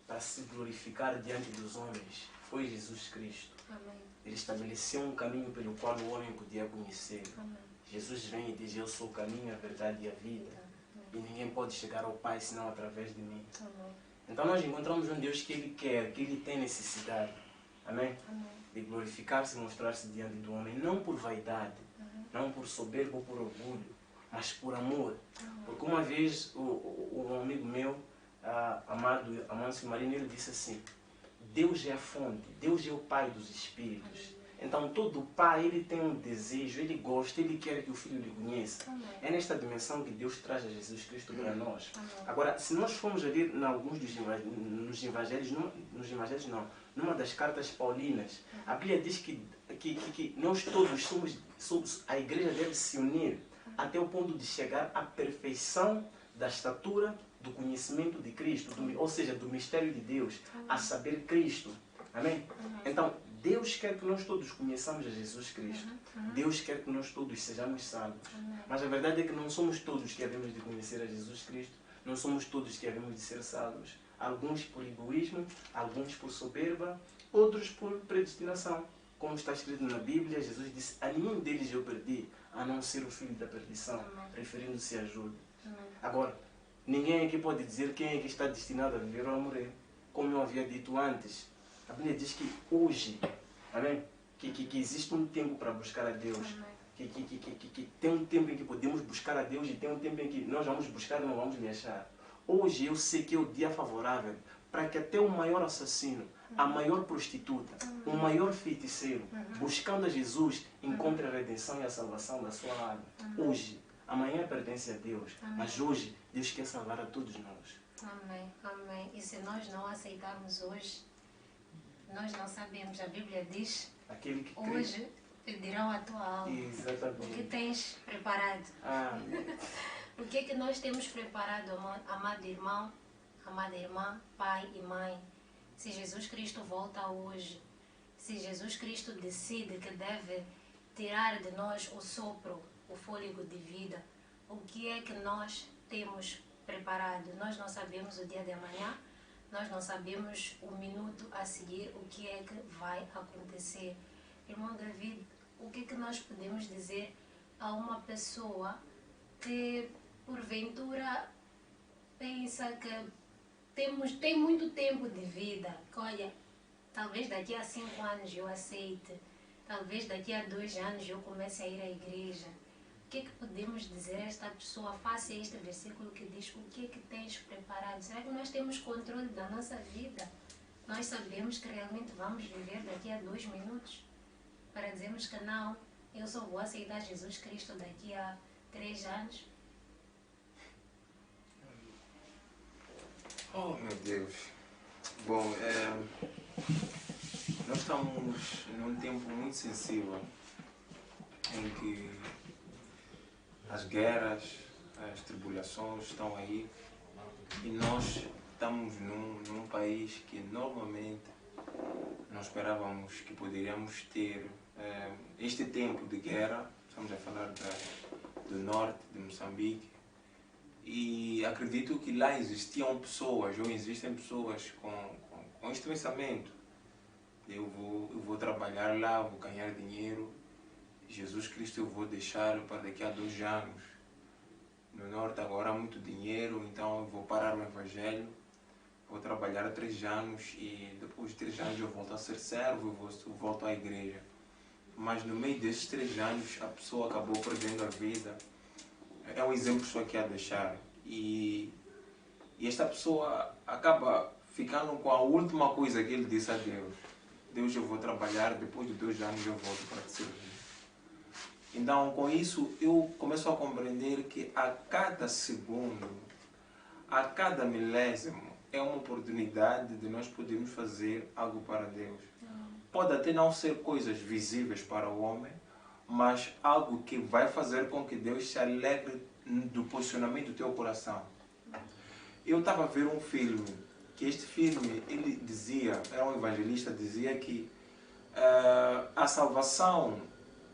para se glorificar diante dos homens, foi Jesus Cristo. Amém. Ele estabeleceu um caminho pelo qual o homem podia conhecer. Amém. Jesus vem e diz: eu sou o caminho, a verdade e a vida. E ninguém pode chegar ao Pai senão através de mim. Amém. Então nós encontramos um Deus que Ele quer, que Ele tem necessidade. Amém? Amém. De glorificar-se e mostrar-se diante do homem, não por vaidade, não por soberba ou por orgulho, mas por amor. Porque uma vez um amigo meu, amado Amâncio Marino, ele disse assim: Deus é a fonte, Deus é o Pai dos Espíritos. Então todo pai, ele tem um desejo, ele gosta, ele quer que o filho lhe conheça. É nesta dimensão que Deus traz a Jesus Cristo para nós. Agora, se nós formos ver em alguns nos evangelhos não, numa das cartas paulinas, a Bíblia diz que nós todos somos, a igreja deve se unir até o ponto de chegar à perfeição da estatura do conhecimento de Cristo, ou seja, do mistério de Deus, a saber Cristo. Amém? Então, Deus quer que nós todos conheçamos a Jesus Cristo. Deus quer que nós todos sejamos salvos. Mas a verdade é que não somos todos que havemos de conhecer a Jesus Cristo. Não somos todos que havemos de ser salvos. Alguns por egoísmo, alguns por soberba, outros por predestinação. Como está escrito na Bíblia, Jesus disse: a nenhum deles eu perdi, a não ser o filho da perdição, referindo-se a Judas. Agora, ninguém aqui pode dizer quem é que está destinado a viver ou a morrer. Como eu havia dito antes, a Bíblia diz que hoje, amém? Que existe um tempo para buscar a Deus. Que tem um tempo em que podemos buscar a Deus e tem um tempo em que nós vamos buscar e não vamos lhe achar. Hoje eu sei que é o dia favorável para que até o maior assassino, a maior prostituta, o maior feiticeiro, buscando a Jesus, encontre a redenção e a salvação da sua alma. Hoje. Amanhã pertence a Deus, mas hoje Deus quer salvar a todos nós. Amém, amém. E se nós não aceitarmos hoje, nós não sabemos. A Bíblia diz: aquele que crê, hoje pedirão a tua alma. Exatamente. O que tens preparado? O que é que nós temos preparado, amado irmão, amada irmã, pai e mãe? Se Jesus Cristo volta hoje, se Jesus Cristo decide que deve tirar de nós o sopro, o fôlego de vida, o que é que nós temos preparado? Nós não sabemos o dia de amanhã, nós não sabemos o minuto a seguir, o que é que vai acontecer. Irmão David, o que é que nós podemos dizer a uma pessoa que porventura pensa que tem muito tempo de vida, que olha, talvez daqui a 5 anos eu aceite, talvez daqui a 2 anos eu comece a ir à igreja? O que é que podemos dizer a esta pessoa face a este versículo que diz: o que é que tens preparado? Será que nós temos controle da nossa vida? Nós sabemos que realmente vamos viver daqui a 2 minutos? Para dizermos que não, eu só vou aceitar Jesus Cristo daqui a 3 anos? Oh, meu Deus. Bom, nós estamos num tempo muito sensível em que as guerras, as tribulações estão aí e nós estamos num país que normalmente não esperávamos que poderíamos ter este tempo de guerra. Estamos a falar do norte de Moçambique e acredito que lá existiam pessoas, ou existem pessoas com este pensamento: eu vou trabalhar lá, vou ganhar dinheiro, Jesus Cristo eu vou deixar para daqui a 2 anos. No norte agora há muito dinheiro, então eu vou parar o evangelho, vou trabalhar 3 anos e depois de 3 anos eu volto a ser servo, eu volto à igreja. Mas no meio desses 3 anos a pessoa acabou perdendo a vida. É um exemplo só que a deixar. E esta pessoa acaba ficando com a última coisa que ele disse a Deus. Deus, eu vou trabalhar, depois de 2 anos eu volto para te servir. Então, com isso, eu começo a compreender que a cada segundo, a cada milésimo, é uma oportunidade de nós podermos fazer algo para Deus. Pode até não ser coisas visíveis para o homem, mas algo que vai fazer com que Deus se alegre do posicionamento do teu coração. Eu estava a ver um filme, que este filme, ele dizia, era um evangelista, dizia que a salvação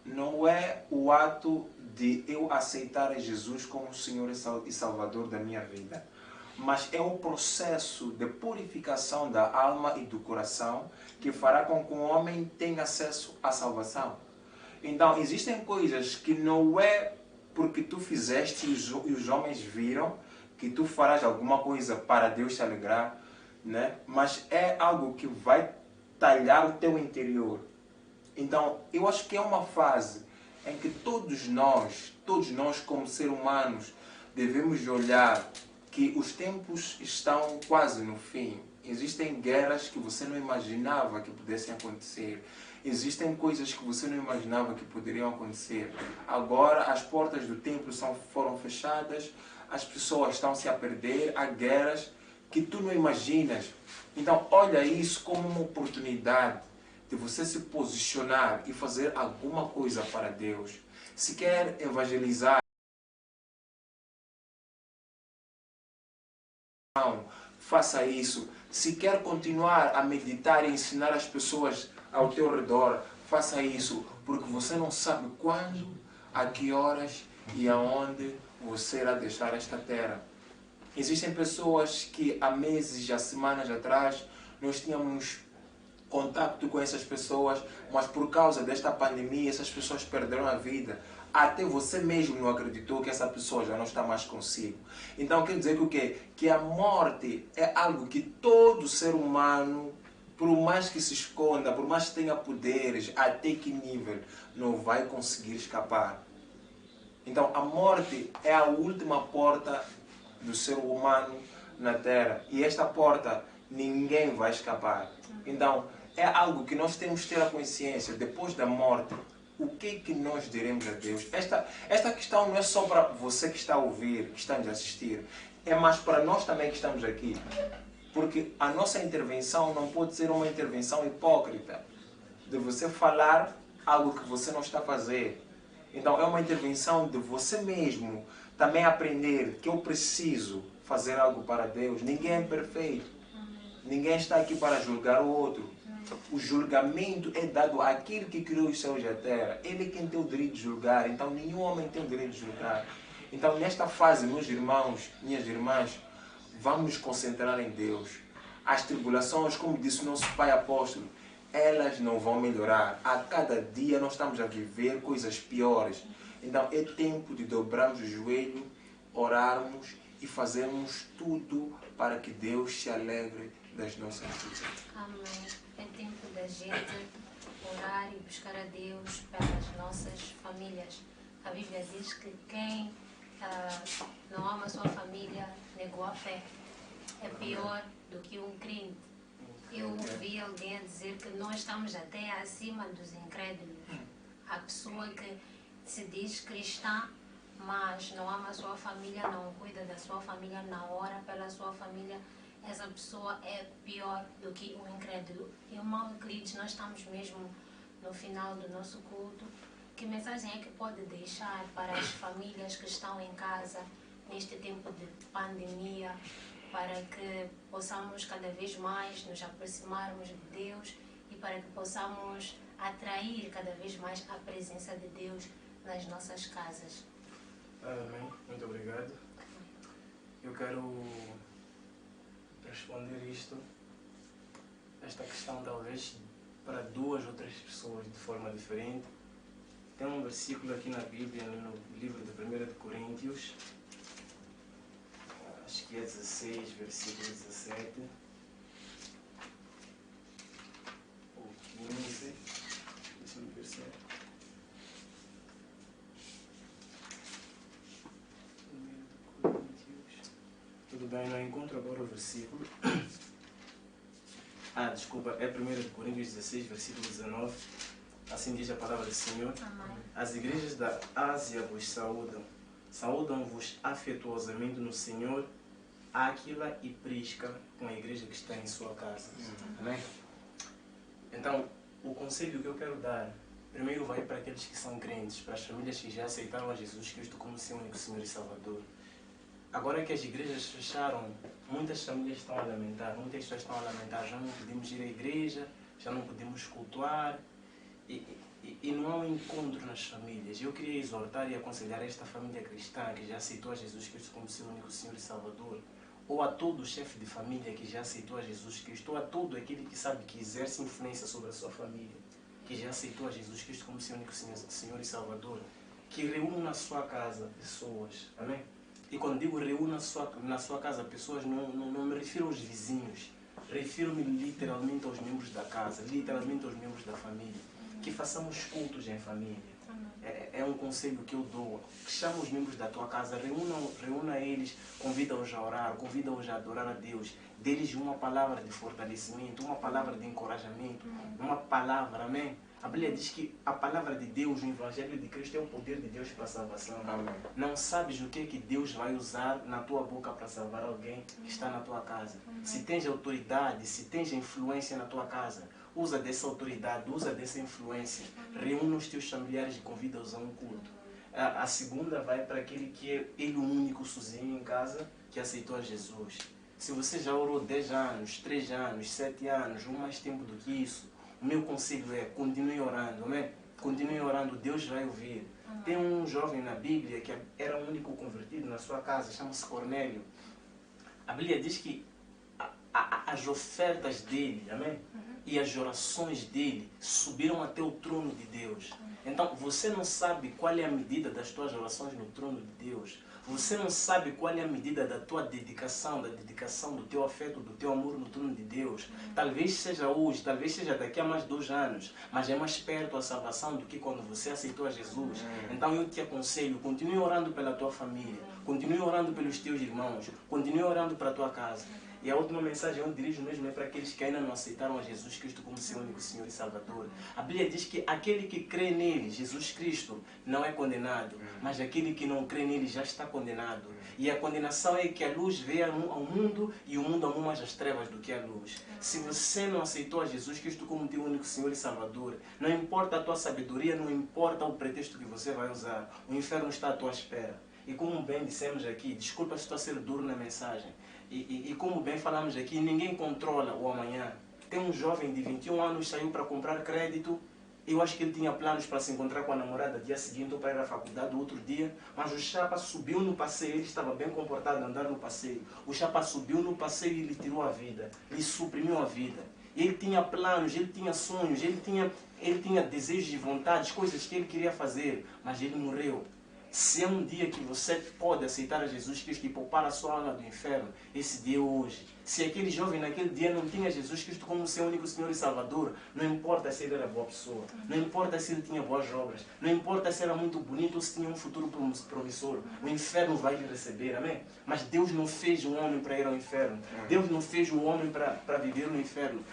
não é o ato de eu aceitar Jesus como Senhor e Salvador da minha vida, mas é o processo de purificação da alma e do coração que fará com que o homem tenha acesso à salvação. Então, existem coisas que não é porque tu fizeste e os homens viram que tu farás alguma coisa para Deus se alegrar, né? Mas é algo que vai talhar o teu interior. Então, eu acho que é uma fase em que todos nós como seres humanos, devemos olhar que os tempos estão quase no fim. Existem guerras que você não imaginava que pudessem acontecer. Existem coisas que você não imaginava que poderiam acontecer. Agora as portas do templo foram fechadas, as pessoas estão se a perder, há guerras que tu não imaginas. Então olha isso como uma oportunidade de você se posicionar e fazer alguma coisa para Deus. Se quer evangelizar, faça isso. Se quer continuar a meditar e ensinar as pessoas ao teu redor, faça isso, porque você não sabe quando, a que horas e aonde você irá deixar esta terra. Existem pessoas que há meses, há semanas atrás, nós tínhamos contato com essas pessoas, mas por causa desta pandemia, essas pessoas perderam a vida. Até você mesmo não acreditou que essa pessoa já não está mais consigo. Então quer dizer que o quê? Que a morte é algo que todo ser humano, por mais que se esconda, por mais que tenha poderes, até que nível, não vai conseguir escapar. Então a morte é a última porta do ser humano na Terra. E esta porta ninguém vai escapar. Então é algo que nós temos que ter a consciência, depois da morte, o que nós diremos a Deus? Esta questão não é só para você que está a ouvir, que está a nos assistir, é mais para nós também que estamos aqui. Porque a nossa intervenção não pode ser uma intervenção hipócrita, de você falar algo que você não está a fazer. Então é uma intervenção de você mesmo também aprender que eu preciso fazer algo para Deus. Ninguém é perfeito. Ninguém está aqui para julgar o outro. O julgamento é dado àquele que criou os céus e a terra. Ele é quem tem o direito de julgar. Então nenhum homem tem o direito de julgar. Então nesta fase, meus irmãos, minhas irmãs, vamos nos concentrar em Deus. As tribulações, como disse o nosso Pai Apóstolo, elas não vão melhorar. A cada dia nós estamos a viver coisas piores. Então é tempo de dobrarmos o joelho, orarmos e fazermos tudo para que Deus se alegre das nossas vidas. Amém. É tempo da gente orar e buscar a Deus pelas nossas famílias. A Bíblia diz que quem não ama a sua família negou a fé. É pior do que um crente. Eu ouvi alguém dizer que nós estamos até acima dos incrédulos. A pessoa que se diz cristã, mas não ama a sua família, não cuida da sua família, não ora pela sua família, essa pessoa é pior do que um incrédulo. Irmão, queridos, nós estamos mesmo no final do nosso culto. Que mensagem é que pode deixar para as famílias que estão em casa neste tempo de pandemia, para que possamos cada vez mais nos aproximarmos de Deus e para que possamos atrair cada vez mais a presença de Deus nas nossas casas? Amém. Muito obrigado. Eu quero responder esta questão talvez para 2 ou 3 pessoas de forma diferente. Tem um versículo aqui na Bíblia, no livro de 1 de Coríntios, acho que é 16, versículo 17 ou 15, deixa-me ver se é. 1 de Coríntios, bem, não encontro agora o versículo. Desculpa, é 1 Coríntios 16, versículo 19. Assim diz a palavra do Senhor. Amém. As igrejas da Ásia vos saúdam. Saúdam-vos afetuosamente no Senhor Áquila e Prisca, com a igreja que está em sua casa. Amém? Então, o conselho que eu quero dar, primeiro vai para aqueles que são crentes, para as famílias que já aceitaram a Jesus Cristo como seu único Senhor e Salvador. Agora que as igrejas fecharam, muitas famílias estão a lamentar, muitas pessoas estão a lamentar, já não podemos ir à igreja, já não podemos cultuar, e não há um encontro nas famílias. Eu queria exortar e aconselhar esta família cristã que já aceitou a Jesus Cristo como seu único Senhor e Salvador, ou a todo chefe de família que já aceitou a Jesus Cristo, ou a todo aquele que sabe que exerce influência sobre a sua família, que já aceitou a Jesus Cristo como seu único Senhor e Salvador, que reúne na sua casa pessoas. Amém? E quando digo reúne na sua casa pessoas, não me refiro aos vizinhos, refiro-me literalmente aos membros da casa, literalmente aos membros da família. Que façamos cultos em família. É um conselho que eu dou. Chama os membros da tua casa, reúna eles, convida-os a orar, convida-os a adorar a Deus. Dê-lhes uma palavra de fortalecimento, uma palavra de encorajamento, uma palavra, amém? A Bíblia diz que a palavra de Deus, o Evangelho de Cristo, é o poder de Deus para a salvação. Amém. Não sabes o que Deus vai usar na tua boca para salvar alguém que está na tua casa. Se tens autoridade, se tens influência na tua casa, usa dessa autoridade, usa dessa influência. Reúne os teus familiares e convida-os a um culto. A segunda vai para aquele que é ele o único sozinho em casa que aceitou a Jesus. Se você já orou 10 anos, 3 anos, 7 anos, ou mais tempo do que isso, o meu conselho é, continue orando, amém? Continue orando, Deus vai ouvir. Tem um jovem na Bíblia que era o único convertido na sua casa, chama-se Cornélio. A Bíblia diz que as ofertas dele, amém? E as orações dele subiram até o trono de Deus. Então, você não sabe qual é a medida das tuas orações no trono de Deus. Você não sabe qual é a medida da tua dedicação, da dedicação do teu afeto, do teu amor no trono de Deus. Talvez seja hoje, talvez seja daqui a mais 2 anos, mas é mais perto a salvação do que quando você aceitou a Jesus. Então eu te aconselho, continue orando pela tua família, continue orando pelos teus irmãos, continue orando para a tua casa. E a última mensagem eu dirijo mesmo é para aqueles que ainda não aceitaram a Jesus Cristo como seu único Senhor e Salvador. A Bíblia diz que aquele que crê nele, Jesus Cristo, não é condenado, mas aquele que não crê nele já está condenado. E a condenação é que a luz veio ao mundo e o mundo amou mais as trevas do que a luz. Se você não aceitou a Jesus Cristo como teu único Senhor e Salvador, não importa a tua sabedoria, não importa o pretexto que você vai usar, o inferno está à tua espera. E como bem dissemos aqui, desculpa se estou a ser duro na mensagem, e como bem falamos aqui, ninguém controla o amanhã. Tem um jovem de 21 anos que saiu para comprar crédito. Eu acho que ele tinha planos para se encontrar com a namorada dia seguinte ou para ir à faculdade outro dia. Mas o chapa subiu no passeio, ele estava bem comportado a andar no passeio. O chapa subiu no passeio e lhe tirou a vida, lhe suprimiu a vida. Ele tinha planos, ele tinha sonhos, ele tinha desejos e vontades, coisas que ele queria fazer, mas ele morreu. Se é um dia que você pode aceitar a Jesus Cristo e poupar a sua alma do inferno, esse dia é hoje. Se aquele jovem naquele dia não tinha Jesus Cristo como seu único Senhor e Salvador, não importa se ele era boa pessoa, não importa se ele tinha boas obras, não importa se era muito bonito ou se tinha um futuro promissor, o inferno vai lhe receber, amém? Mas Deus não fez um homem para ir ao inferno, Deus não fez o homem para viver no inferno.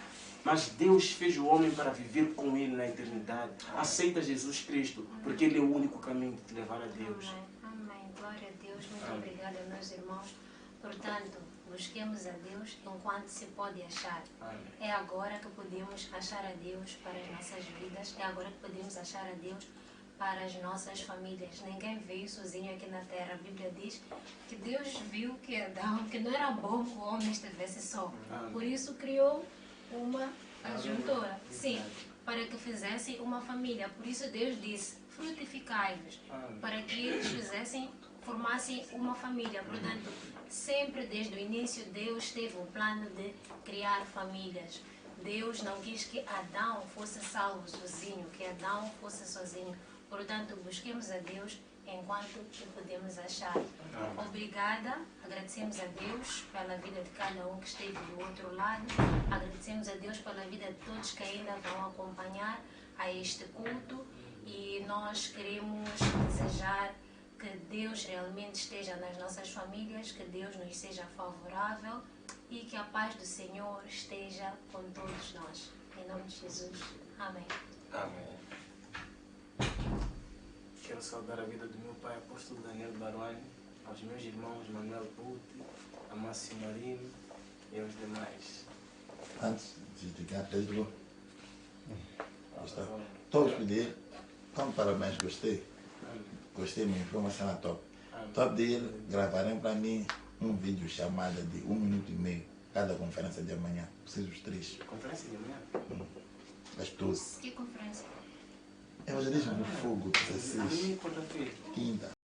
Mas Deus fez o homem para viver com Ele na eternidade. Aceita Jesus Cristo, porque Ele é o único caminho de te levar a Deus. Amém. Amém. Glória a Deus. Muito obrigada, meus irmãos. Portanto, busquemos a Deus enquanto se pode achar. Amém. É agora que podemos achar a Deus para as nossas vidas. É agora que podemos achar a Deus para as nossas famílias. Ninguém veio sozinho aqui na terra. A Bíblia diz que Deus viu que Adão, que não era bom que o homem estivesse só. Por isso criou uma adjuntora, sim, para que fizesse uma família. Por isso Deus disse, frutificai-vos, para que eles formassem uma família. Portanto, sempre desde o início Deus teve o plano de criar famílias. Deus não quis que Adão fosse salvo sozinho, que Adão fosse sozinho. Portanto, busquemos a Deus enquanto que podemos achar. Obrigada, agradecemos a Deus pela vida de cada um que esteve do outro lado, agradecemos a Deus pela vida de todos que ainda vão acompanhar a este culto e nós queremos desejar Que Deus realmente esteja nas nossas famílias, que Deus nos seja favorável e que a paz do Senhor esteja com todos nós. Em nome de Jesus. Amém. Amém. Quero saudar a vida do meu pai, apóstolo Daniel Baruani, aos meus irmãos Manuel Puti, Amácio Marino e aos demais. Antes de desligar, Pedro, estou a pedir, como parabéns, gostei. Gostei, minha informação é top. Estou a pedir, gravarem para mim um vídeo chamado de 1 minuto e meio, cada conferência de amanhã. Preciso os 3. Conferência de amanhã? As 12. Que conferência? Evangelismo no fogo, 16. Quarta-feira. Quinta.